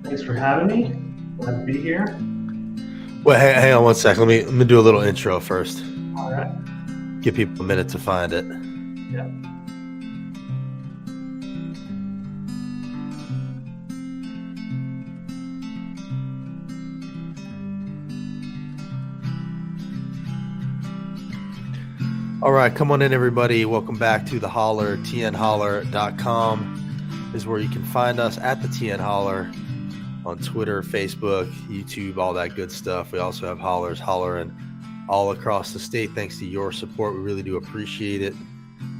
Thanks for having me. Glad to be here. Well, hang on one sec. Let me do a little intro first. All right. Give people a minute to find it. Yeah. All right, come on in, everybody. Welcome back to the Holler. tnholler.com is where you can find us at the TN Holler on Twitter, Facebook, YouTube, all that good stuff. We also have hollers hollering all across the state. Thanks to your support, we really do appreciate it.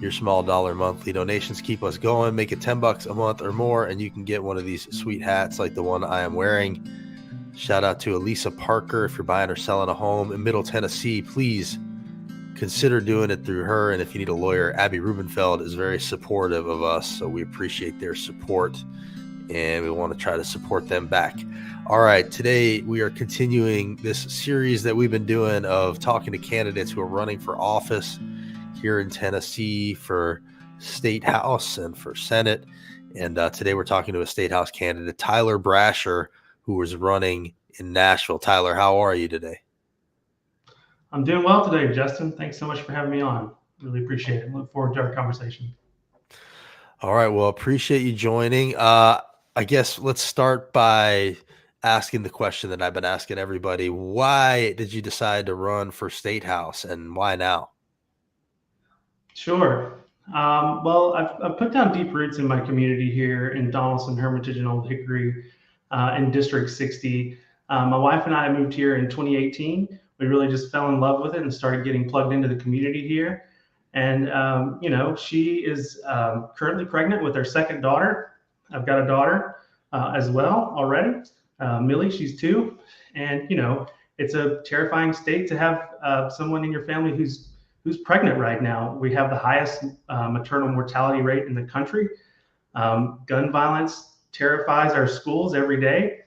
Your small dollar monthly donations keep us going. Make it $10 a month or more, and you can get one of these sweet hats like the one I am wearing. Shout out to Elisa Parker. If you're buying or selling a home in Middle Tennessee, please consider doing it through her. And if you need a lawyer, Abby Rubenfeld is very supportive of us, so we appreciate their support, and we want to try to support them back. All right, today we are continuing this series that we've been doing of talking to candidates who are running for office here in Tennessee for State House and for Senate. And today we're talking to a State House candidate, Tyler Brasher, who is running in Nashville. Tyler, how are you today? I'm doing well today, Justin. Thanks so much for having me on. Really appreciate it. Look forward to our conversation. All right. Well, appreciate you joining. I guess let's start by asking the question that I've been asking everybody. Why did you decide to run for State House, and why now? Sure. Well, I've put down deep roots in my community here in Donaldson, Hermitage, and Old Hickory in District 60. My wife and I moved here in 2018. We really just fell in love with it and started getting plugged into the community here. And, she is currently pregnant with our second daughter. I've got a daughter as well already. Millie, she's 2. And, it's a terrifying state to have someone in your family who's pregnant right now. We have the highest maternal mortality rate in the country. Gun violence terrifies our schools every day.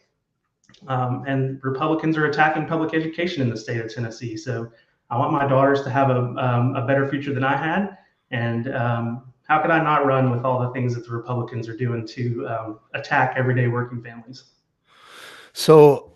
And Republicans are attacking public education in the state of Tennessee. So I want my daughters to have a better future than I had. And how could I not run with all the things that the Republicans are doing to attack everyday working families? So,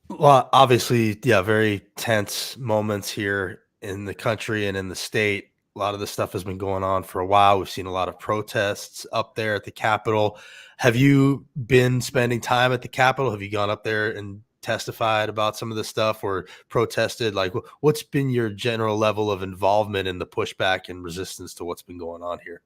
well, obviously, yeah, very tense moments here in the country and in the state. A lot of this stuff has been going on for a while. We've seen a lot of protests up there at the Capitol. Have you been spending time at the Capitol? Have you gone up there and testified about some of this stuff or protested? Like, what's been your general level of involvement in the pushback and resistance to what's been going on here?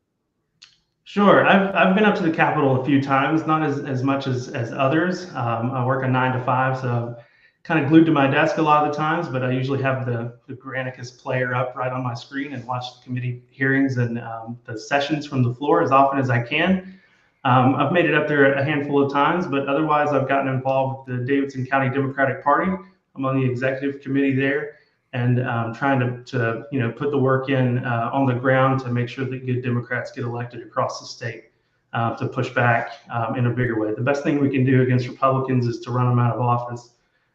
Sure. I've been up to the Capitol a few times, not as much as others. I work a 9 to 5, so I'm kind of glued to my desk a lot of the times, but I usually have the Granicus player up right on my screen and watch the committee hearings and the sessions from the floor as often as I can. I've made it up there a handful of times, but otherwise I've gotten involved with the Davidson County Democratic Party. I'm on the executive committee there, and trying to put the work in on the ground to make sure that good Democrats get elected across the state to push back in a bigger way. The best thing we can do against Republicans is to run them out of office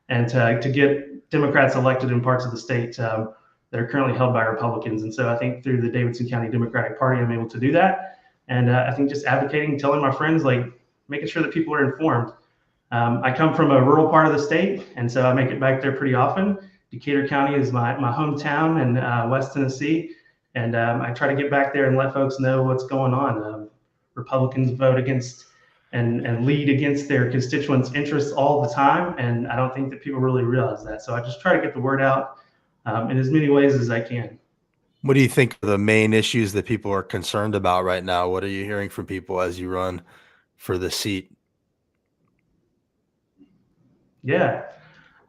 and to get Democrats elected in parts of the state that are currently held by Republicans. And so I think through the Davidson County Democratic Party, I'm able to do that. And I think just advocating, telling my friends, like making sure that people are informed. I come from a rural part of the state, and so I make it back there pretty often. Decatur County is my hometown in West Tennessee, and I try to get back there and let folks know what's going on. Republicans vote against and lead against their constituents' interests all the time, and I don't think that people really realize that. So I just try to get the word out in as many ways as I can. What do you think are the main issues that people are concerned about right now? What are you hearing from people as you run for the seat? Yeah.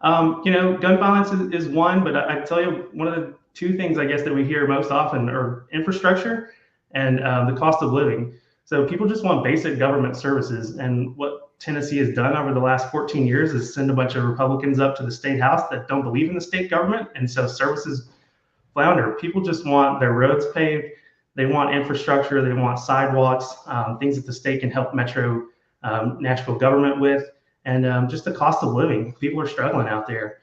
Gun violence is one, but I tell you, one of the 2 things I guess that we hear most often are infrastructure and the cost of living. So people just want basic government services. And what Tennessee has done over the last 14 years is send a bunch of Republicans up to the state house that don't believe in the state government. And so services flounder. People just want their roads paved. They want infrastructure. They want sidewalks, things that the state can help Metro Nashville government with. And just the cost of living. People are struggling out there.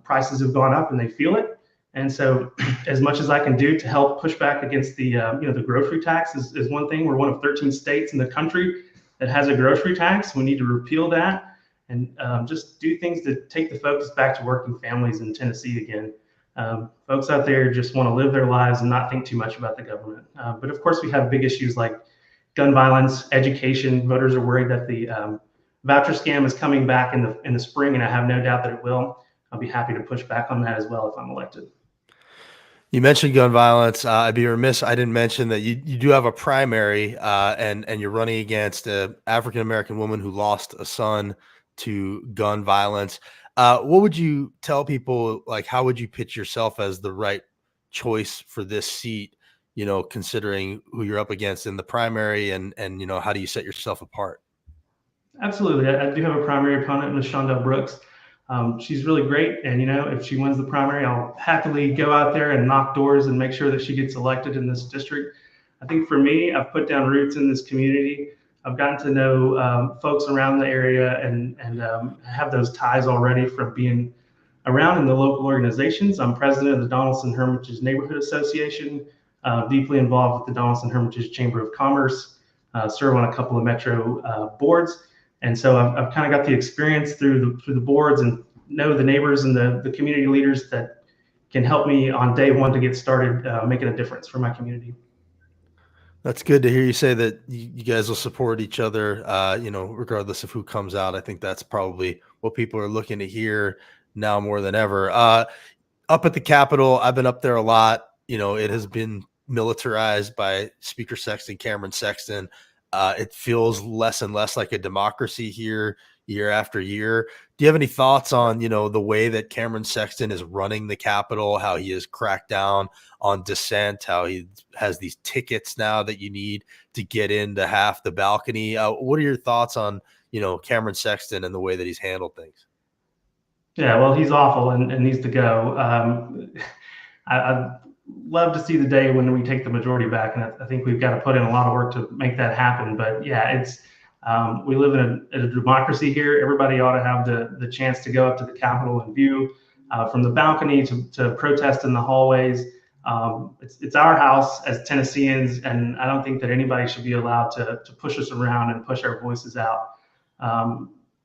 Prices have gone up and they feel it. And so as much as I can do to help push back against the grocery tax is one thing. We're one of 13 states in the country that has a grocery tax. We need to repeal that and just do things to take the focus back to working families in Tennessee again. Folks out there just want to live their lives and not think too much about the government. But of course, we have big issues like gun violence, education. Voters are worried that the voucher scam is coming back in the spring, and I have no doubt that it will. I'll be happy to push back on that as well if I'm elected. You mentioned gun violence. I'd be remiss I didn't mention that you do have a primary, and you're running against an African American woman who lost a son to gun violence. What would you tell people? Like, how would you pitch yourself as the right choice for this seat? Considering who you're up against in the primary, and how do you set yourself apart? Absolutely. I do have a primary opponent, Ms. Shondell Brooks. She's really great. And, if she wins the primary, I'll happily go out there and knock doors and make sure that she gets elected in this district. I think for me, I've put down roots in this community. I've gotten to know folks around the area and have those ties already from being around in the local organizations. I'm president of the Donaldson Hermitage Neighborhood Association, deeply involved with the Donaldson Hermitage Chamber of Commerce, serve on a couple of metro boards. And so I've kind of got the experience through the boards and know the neighbors and the community leaders that can help me on day one to get started making a difference for my community. That's good to hear you say that you guys will support each other, regardless of who comes out. I think that's probably what people are looking to hear now more than ever. Up at the Capitol, I've been up there a lot. It has been militarized by Speaker Sexton, Cameron Sexton. It feels less and less like a democracy here year after year. Do you have any thoughts on, the way that Cameron Sexton is running the Capitol, how he has cracked down on dissent, how he has these tickets now that you need to get into half the balcony? What are your thoughts on, Cameron Sexton and the way that he's handled things? Yeah, well, he's awful and needs to go. I'd love to see the day when we take the majority back, and I think we've got to put in a lot of work to make that happen. But yeah, we live in a democracy here. Everybody ought to have the chance to go up to the Capitol and view from the balcony to protest in the hallways. It's our house as Tennesseans, and I don't think that anybody should be allowed to push us around and push our voices out,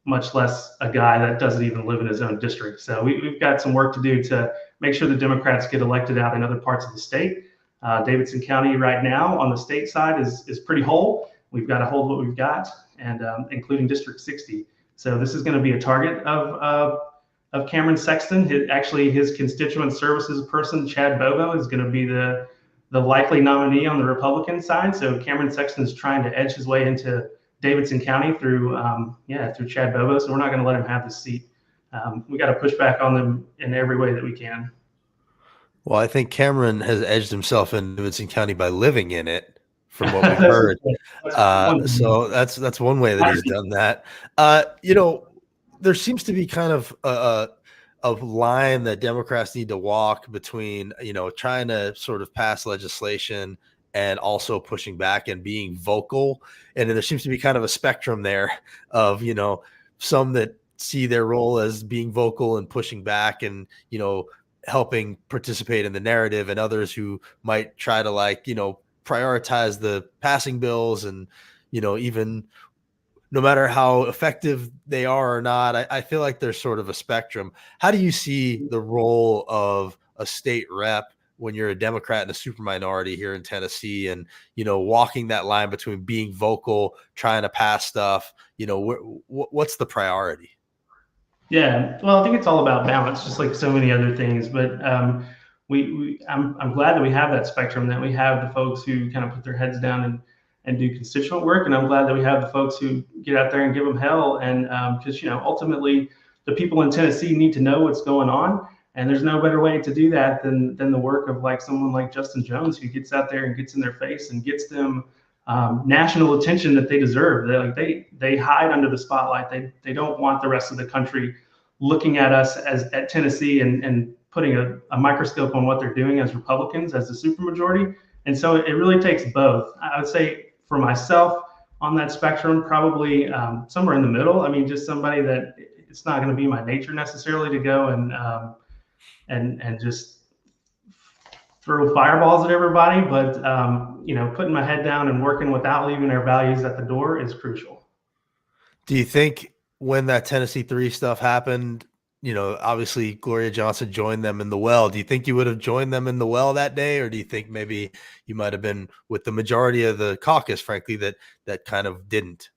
much less a guy that doesn't even live in his own district. So we've got some work to do to make sure the Democrats get elected out in other parts of the state. Davidson County right now on the state side is pretty whole. We've got to hold what we've got, and including District 60. So this is going to be a target of Cameron Sexton. His constituent services person, Chad Bobo, is going to be the likely nominee on the Republican side. So Cameron Sexton is trying to edge his way into Davidson County through Chad Bobo. So we're not going to let him have the seat. We got to push back on them in every way that we can. Well, I think Cameron has edged himself in Davidson County by living in it, from what we've heard. So that's one way that he's done that. There seems to be kind of a line that Democrats need to walk between, trying to sort of pass legislation and also pushing back and being vocal. And then there seems to be kind of a spectrum there of, some that see their role as being vocal and pushing back and, helping participate in the narrative, and others who might try to prioritize the passing bills and, even no matter how effective they are or not. I feel like there's sort of a spectrum. How do you see the role of a state rep when you're a Democrat and a super minority here in Tennessee, and, walking that line between being vocal, trying to pass stuff, what's the priority? Yeah, well, I think it's all about balance, just like so many other things. But I'm glad that we have that spectrum, that we have the folks who kind of put their heads down and do constituent work, and I'm glad that we have the folks who get out there and give them hell. And because ultimately, the people in Tennessee need to know what's going on, and there's no better way to do that than the work of someone like Justin Jones, who gets out there and gets in their face and gets them national attention that they deserve. They hide under the spotlight. They don't want the rest of the country looking at us at Tennessee and putting a microscope on what they're doing as Republicans, as the supermajority. And so it really takes both. I would say for myself on that spectrum, probably somewhere in the middle. I mean, just somebody that it's not going to be my nature necessarily to go and just throw fireballs at everybody, but putting my head down and working without leaving our values at the door is crucial. Do you think when that Tennessee 3 stuff happened, obviously Gloria Johnson joined them in the well. Do you think you would have joined them in the well that day, or do you think maybe you might have been with the majority of the caucus, frankly, that kind of didn't?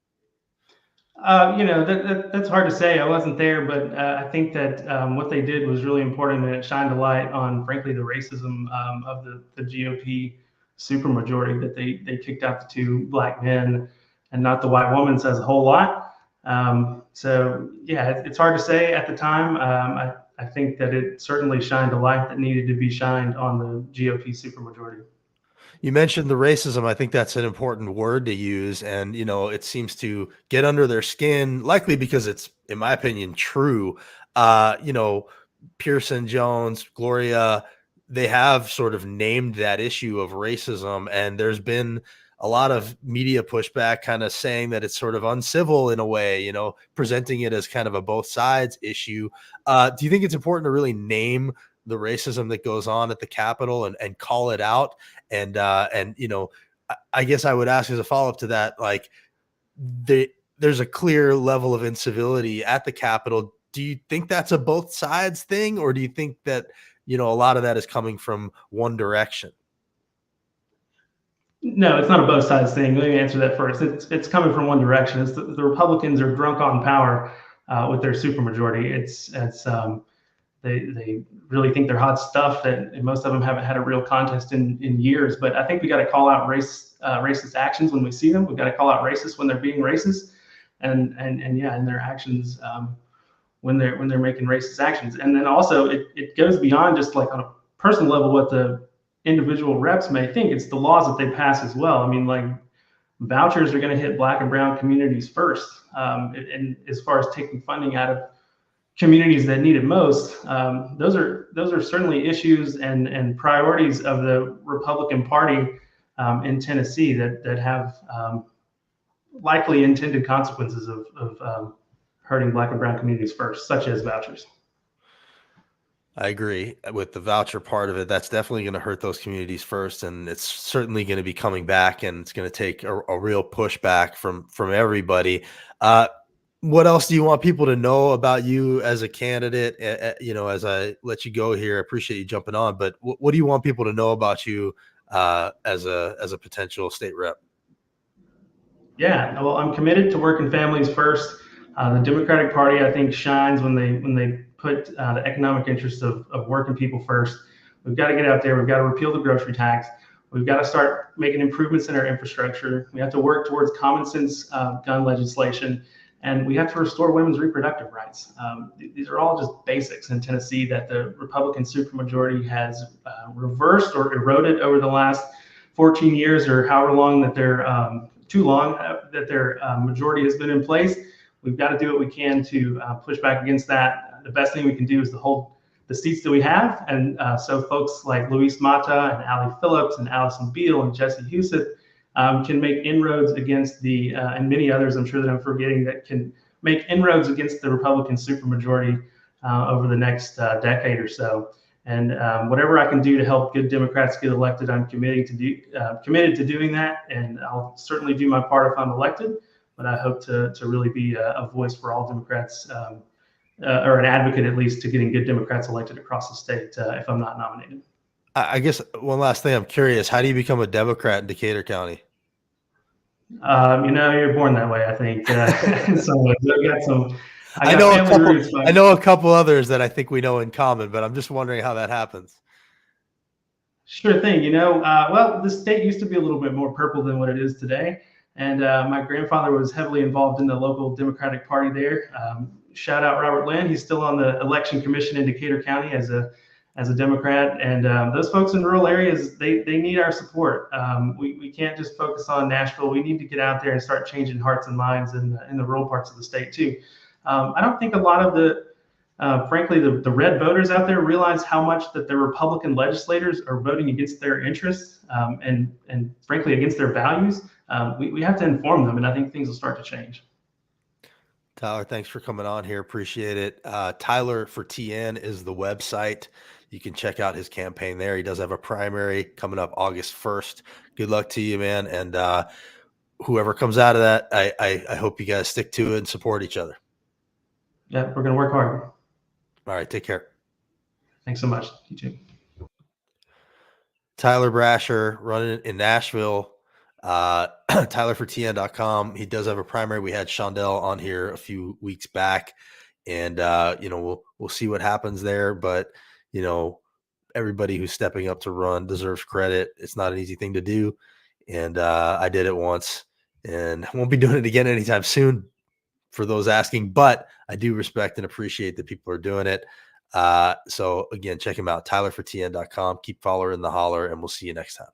That's hard to say. I wasn't there, but I think that what they did was really important, and it shined a light on, frankly, the racism of the GOP supermajority, that they kicked out the two black men and not the white woman, says a whole lot. So yeah, it's hard to say at the time. I think that it certainly shined a light that needed to be shined on the GOP supermajority. You mentioned the racism. I think that's an important word to use. And, it seems to get under their skin, likely because it's, in my opinion, true. Pearson, Jones, Gloria, they have sort of named that issue of racism. And there's been a lot of media pushback kind of saying that it's sort of uncivil in a way, presenting it as kind of a both sides issue. Do you think it's important to really name the racism that goes on at the Capitol and call it out? And I guess I would ask as a follow-up to that, like there's a clear level of incivility at the Capitol. Do you think that's a both sides thing, or do you think that, a lot of that is coming from one direction? No, it's not a both sides thing. Let me answer that first. It's coming from one direction. It's the Republicans are drunk on power with their supermajority. They really think they're hot stuff, that most of them haven't had a real contest in years. But I think we got to call out racist actions when we see them. We got to call out racists when they're being racist, and yeah, in their actions when they're making racist actions. And then also it goes beyond just like on a personal level what the individual reps may think. It's the laws that they pass as well. I mean, like vouchers are going to hit Black and brown communities first, and as far as taking funding out of communities that need it most, those are certainly issues and priorities of the Republican Party in Tennessee that have likely intended consequences of hurting Black and brown communities first, such as vouchers. I agree with the voucher part of it. That's definitely going to hurt those communities first, and it's certainly going to be coming back, and it's going to take a real pushback from everybody. What else do you want people to know about you as a candidate? As I let you go here, I appreciate you jumping on, but what do you want people to know about you as a potential state rep? Yeah, well, I'm committed to working families first. The Democratic Party, I think, shines when they put the economic interests of working people first. We've got to get out there. We've got to repeal the grocery tax. We've got to start making improvements in our infrastructure. We have to work towards common sense gun legislation, and we have to restore women's reproductive rights. These are all just basics in Tennessee that the Republican supermajority has reversed or eroded over the last 14 years, or however long that they're too long that their majority has been in place. We've got to do what we can to push back against that. The best thing we can do is to hold the seats that we have, and so folks like Luis Mata and Allie Phillips and Allison Beal and Jesse Huseth can make inroads against and many others I'm sure that I'm forgetting, that can make inroads against the Republican supermajority over the next decade or so. And whatever I can do to help good Democrats get elected, I'm committed to doing that, and I'll certainly do my part if I'm elected. But I hope to really be a voice for all Democrats, or an advocate at least, to getting good Democrats elected across the state if I'm not nominated. I guess one last thing, I'm curious, how do you become a Democrat in Decatur County? You're born that way, I think. So I got some. I know a couple others that I think we know in common, but I'm just wondering how that happens. Sure thing. Well, the state used to be a little bit more purple than what it is today. And my grandfather was heavily involved in the local Democratic Party there. Shout out Robert Lynn. He's still on the election commission in Decatur County as a Democrat. And those folks in rural areas, they need our support. We can't just focus on Nashville. We need to get out there and start changing hearts and minds in the rural parts of the state too. I don't think a lot of frankly, the red voters out there realize how much that the Republican legislators are voting against their interests and frankly against their values. We have to inform them, and I think things will start to change. Tyler, thanks for coming on here. Appreciate it. Tyler for TN is the website. You can check out his campaign there. He does have a primary coming up August 1st. Good luck to you, man. And whoever comes out of that, I hope you guys stick to it and support each other. Yeah, we're going to work hard. All right. Take care. Thanks so much. You too. Tyler Brasher running in Nashville. TylerforTN.com. He does have a primary. We had Shondell on here a few weeks back, and we'll see what happens there. But everybody who's stepping up to run deserves credit. It's not an easy thing to do, and I did it once, and I won't be doing it again anytime soon. For those asking, but I do respect and appreciate that people are doing it. So again, check him out, TylerforTN.com. Keep following the holler, and we'll see you next time.